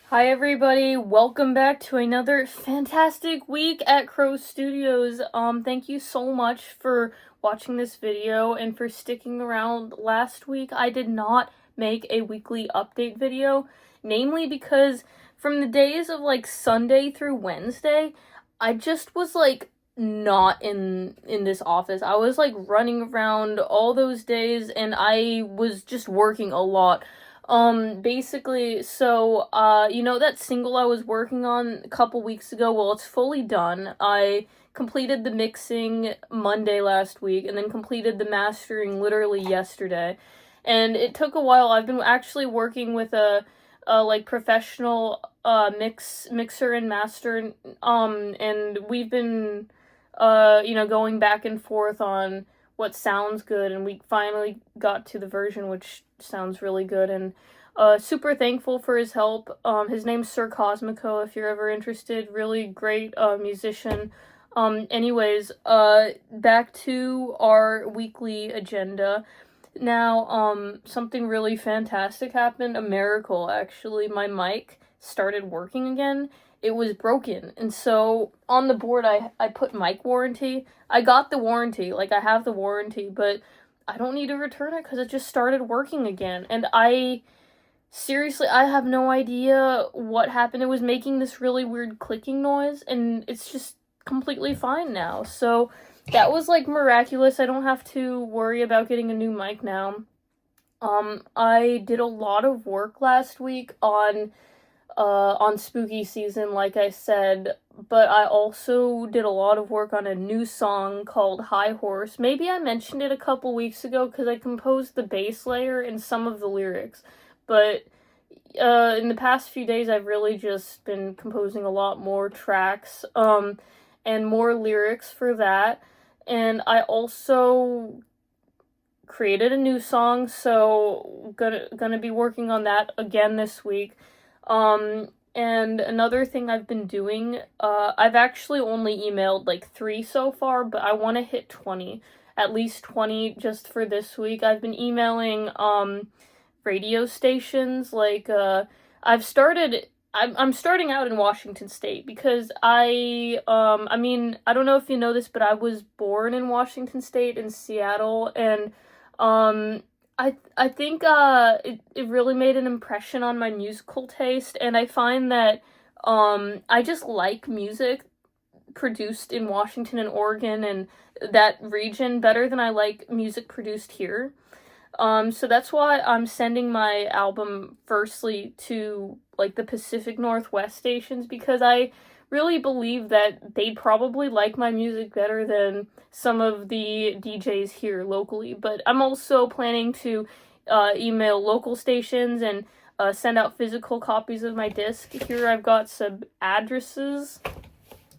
Hi everybody, welcome back to another fantastic week at Crow Studios. Thank you so much for watching this video and for sticking around. Last week I did not make a weekly update video, namely because from the days of like Sunday through Wednesday, I just was like not in this office. I was like running around all those days and I was just working a lot. Basically, so, that single I was working on a couple weeks ago, well, it's fully done. I completed the mixing Monday last week, and then completed the mastering literally yesterday. And it took a while. I've been actually working with a professional, mixer and master, and we've been, going back and forth on what sounds good, and we finally got to the version which sounds really good, and super thankful for his help. His name's Sir Cosmico, if you're ever interested. Really great musician. Anyways, back to our weekly agenda. Now, something really fantastic happened. A miracle, actually. My mic started working again. It was broken, and so on the board I put mic warranty. I got the warranty, like I have the warranty, but I don't need to return it because it just started working again. And seriously, I have no idea what happened. It was making this really weird clicking noise, and it's just completely fine now. So that was like miraculous. I don't have to worry about getting a new mic now. I did a lot of work last week on spooky season, like I said, but I also did a lot of work on a new song called High Horse. Maybe I mentioned it a couple weeks ago because I composed the bass layer and some of the lyrics, but in the past few days I've really just been composing a lot more tracks, and more lyrics for that, and I also created a new song, so gonna be working on that again this week. And another thing I've been doing, I've actually only emailed like 3 so far, but I want to hit 20, at least 20 just for this week. I've been emailing, radio stations, like, I'm starting out in Washington State because I don't know if you know this, but I was born in Washington State, in Seattle, and, I think it really made an impression on my musical taste, and I find that I just like music produced in Washington and Oregon and that region better than I like music produced here. So that's why I'm sending my album firstly to like the Pacific Northwest stations, because I really believe that they'd probably like my music better than some of the DJs here locally. But I'm also planning to email local stations and send out physical copies of my disc. Here I've got some addresses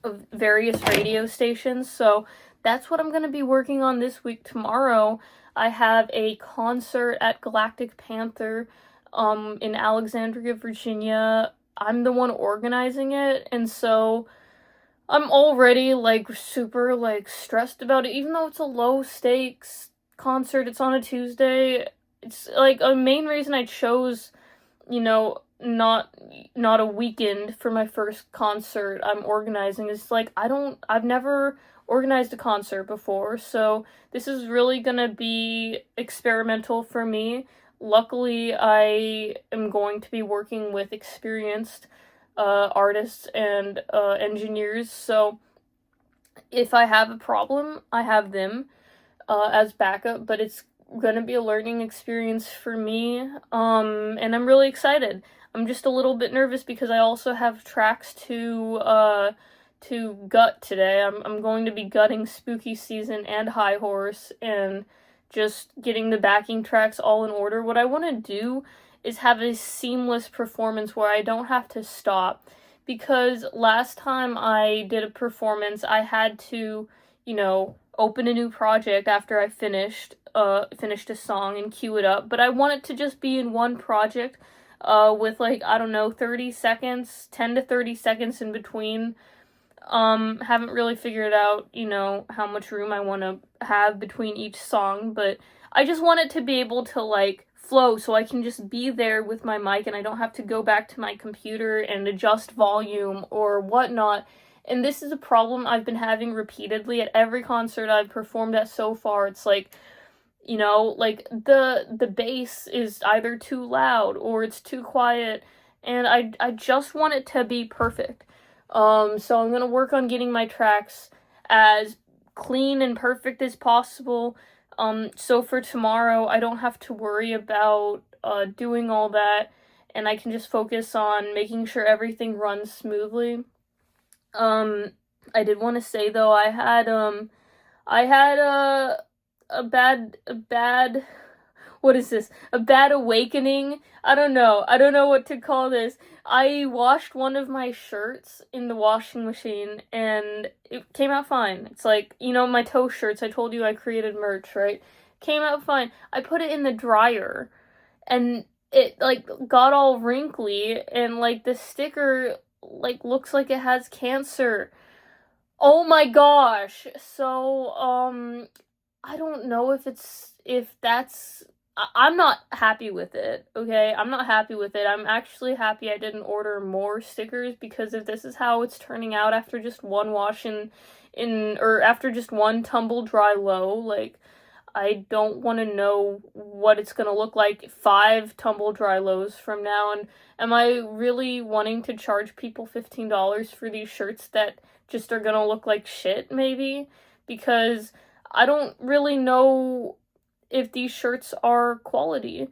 of various radio stations, so that's what I'm going to be working on this week. Tomorrow I have a concert at Galactic Panther in Alexandria, Virginia. I'm the one organizing it, and so I'm already like super like stressed about it, even though it's a low stakes concert. It's on a Tuesday. It's like a main reason I chose, not a weekend for my first concert I'm organizing is like I've never organized a concert before, so this is really gonna be experimental for me. Luckily, I am going to be working with experienced artists and engineers, so if I have a problem, I have them as backup, but it's gonna be a learning experience for me, and I'm really excited. I'm just a little bit nervous because I also have tracks to gut today. I'm going to be gutting Spooky Season and High Horse, and just getting the backing tracks all in order. What I want to do is have a seamless performance where I don't have to stop, because last time I did a performance, I had to, open a new project after I finished a song and cue it up, but I want it to just be in one project, with like, I don't know, 30 seconds, 10 to 30 seconds in between. Haven't really figured out, how much room I want to have between each song, but I just want it to be able to, like, flow, so I can just be there with my mic and I don't have to go back to my computer and adjust volume or whatnot. And this is a problem I've been having repeatedly at every concert I've performed at so far. It's like, you know, like the bass is either too loud or it's too quiet, and I just want it to be perfect. So I'm gonna work on getting my tracks as clean and perfect as possible. So for tomorrow, I don't have to worry about doing all that, and I can just focus on making sure everything runs smoothly. I did want to say though, I had a bad what is this? A bad awakening? I don't know what to call this. I washed one of my shirts in the washing machine and it came out fine. It's like, you know, my toe shirts, I told you I created merch, right? Came out fine. I put it in the dryer and it like got all wrinkly and like the sticker like looks like it has cancer. Oh my gosh. So I don't know if that's I'm not happy with it, okay? I'm not happy with it. I'm actually happy I didn't order more stickers, because if this is how it's turning out after just one wash or after just one tumble dry low, like, I don't want to know what it's going to look like 5 tumble dry lows from now. And am I really wanting to charge people $15 for these shirts that just are going to look like shit, maybe? Because I don't really know if these shirts are quality.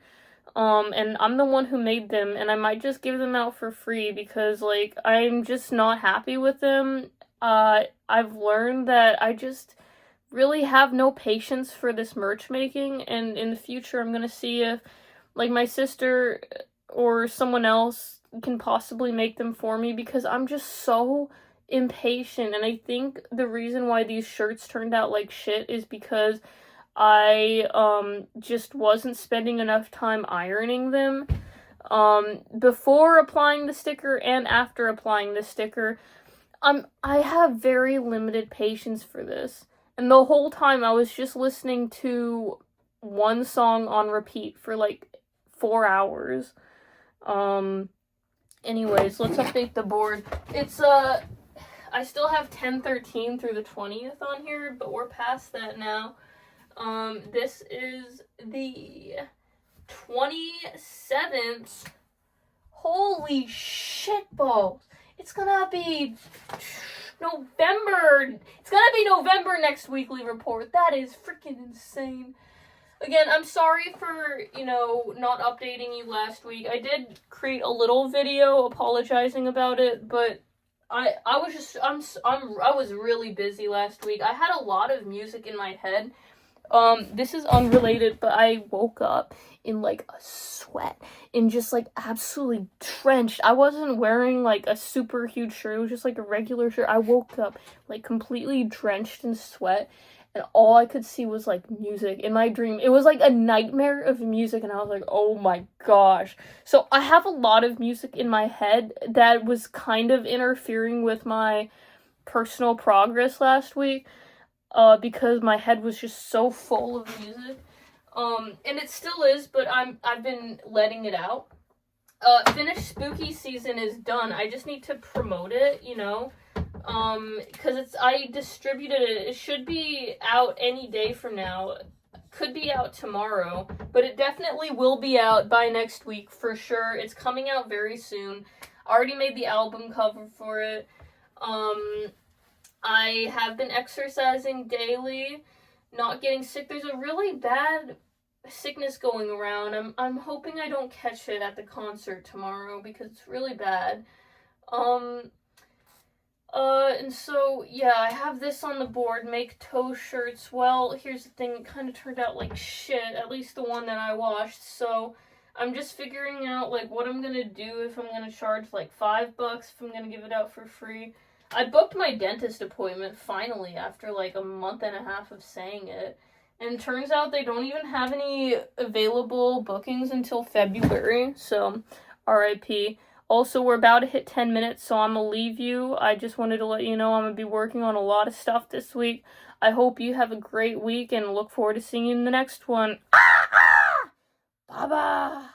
And I'm the one who made them, and I might just give them out for free because, like, I'm just not happy with them. I've learned that I just really have no patience for this merch making, and in the future I'm gonna see if, like, my sister or someone else can possibly make them for me, because I'm just so impatient. And I think the reason why these shirts turned out like shit is because I just wasn't spending enough time ironing them before applying the sticker and after applying the sticker. I have very limited patience for this. And the whole time I was just listening to one song on repeat for like 4 hours. Anyways, let's update the board. It's I still have 10/13 through the 20th on here, but we're past that now. This is the 27th. Holy shitballs. It's gonna be November. It's gonna be November next weekly report. That is freaking insane. Again, I'm sorry for, you know, not updating you last week. I did create a little video apologizing about it, but I was really busy last week. I had a lot of music in my head. This is unrelated, but I woke up in like a sweat and just like absolutely drenched. I wasn't wearing like a super huge shirt. It was just like a regular shirt. I woke up like completely drenched in sweat, and all I could see was like music in my dream. It was like a nightmare of music, and I was like, oh my gosh. So I have a lot of music in my head that was kind of interfering with my personal progress last week. Because my head was just so full of music. And it still is, but I've been letting it out. Finished spooky season is done. I just need to promote it, you know. Because I distributed it. It should be out any day from now. Could be out tomorrow, but it definitely will be out by next week for sure. It's coming out very soon. I already made the album cover for it. I have been exercising daily, not getting sick. There's a really bad sickness going around. I'm hoping I don't catch it at the concert tomorrow because it's really bad. And so, yeah, I have this on the board, make toe shirts. Well, here's the thing, it kind of turned out like shit, at least the one that I washed, so I'm just figuring out, like, what I'm gonna do, if I'm gonna charge, like, $5, if I'm gonna give it out for free. I booked my dentist appointment, finally, after, like, a month and a half of saying it, and turns out they don't even have any available bookings until February, so, RIP. Also, we're about to hit 10 minutes, so I'm gonna leave you. I just wanted to let you know I'm gonna be working on a lot of stuff this week. I hope you have a great week, and look forward to seeing you in the next one. Baba!